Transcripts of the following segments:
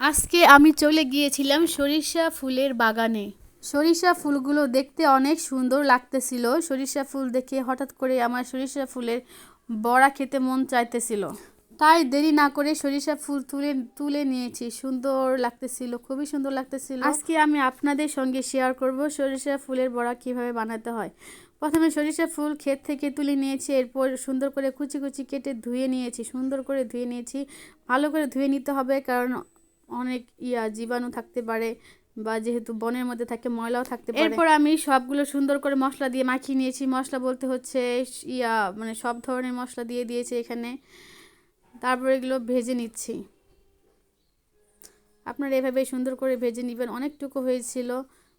আজকে আমি চলে গিয়েছিলাম সরিষা ফুলের বাগানে। সরিষা ফুলগুলো দেখতে অনেক সুন্দর লাগতেছিল। সরিষা ফুল দেখে হঠাৎ করে আমার সরিষা ফুলের বড়া খেতে মন চাইতেছিল। তাই দেরি না করে সরিষা ফুল তুলে তুলে নিয়েছি। সুন্দর লাগতেছিল, খুবই সুন্দর লাগতেছিল। আজকে আমি আপনাদের সঙ্গে শেয়ার করব সরিষা ফুলের বড়া কিভাবে বানাতে হয়। প্রথমে সরিষা ফুল ক্ষেত থেকে তুলে নিয়েছি, এরপর সুন্দর করে কুচি কুচি কেটে ধুয়ে নিয়েছি। সুন্দর করে ধুয়ে নিয়েছি, ভালো করে ধুয়ে নিতে হবে, কারণ অনেক জীবাণু থাকতে পারে, বা যেহেতু বনের মধ্যে থাকে ময়লাও থাকতে পারে। এরপর আমি সবগুলো সুন্দর করে মশলা দিয়ে মাখিয়ে নিয়েছি। মশলা বলতে হচ্ছে মানে সব ধরনের মশলা দিয়ে দিয়েছি এখানে। তারপর এগুলো ভেজে নিচ্ছি। আপনারা এভাবে সুন্দর করে ভেজে নেবেন। অনেকটুকু হয়েছিল,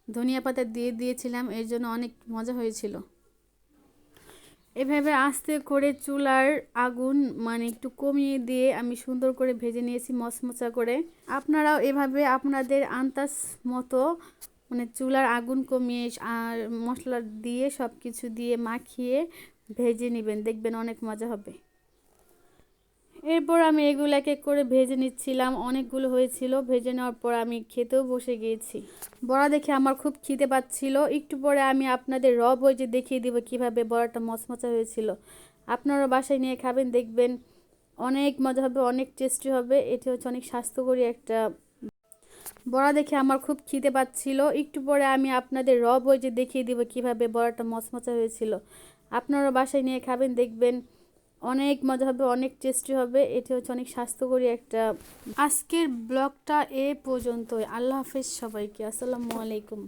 ধনিয়া পাতা দিয়ে দিয়েছিলাম, এর জন্য অনেক মজা হয়েছিল। এভাবে আস্তে করে চুলার আগুন মানে একটু কমিয়ে দিয়ে আমি সুন্দর করে ভেজে নিয়েছি মচমচা করে। আপনারাও এভাবে আপনাদের আন্দাজ মতো মানে চুলার আগুন কমিয়ে আর মশলা দিয়ে সব কিছু দিয়ে মাখিয়ে ভেজে নেবেন, দেখবেন অনেক মজা হবে। এরপর আমি এগুলো এক এক করে ভেজে নিচ্ছিলাম। অনেকগুলো হয়েছিল। ভেজে নেওয়ার পর আমি খেতেও বসে গিয়েছি। বড়া দেখে আমার খুব খিদে পাচ্ছিল। একটু পরে আমি আপনাদের ভেজে দেখিয়ে দিব কিভাবে বড়াটা মচমচা হয়েছিল। আপনারা বাসায় নিয়ে খাবেন, দেখবেন অনেক মজা হবে, অনেক টেস্টি হবে। এটি হচ্ছে অনেক স্বাস্থ্যকরী একটা বড়া দেখে আমার খুব খিদে পাচ্ছিল। একটু পরে আমি আপনাদের ভেজে দেখিয়ে দিব কিভাবে বড়াটা মচমচা হয়েছিল। আপনারা বাসায় নিয়ে খাবেন, দেখবেন অনেক মজা হবে, অনেক টেস্টি হবে। এটি হচ্ছে অনেক স্বাস্থ্যকরী একটা। আজকের ব্লগটা এ পর্যন্তই। আল্লাহ হাফেজ সবাইকে। আসসালামু আলাইকুম।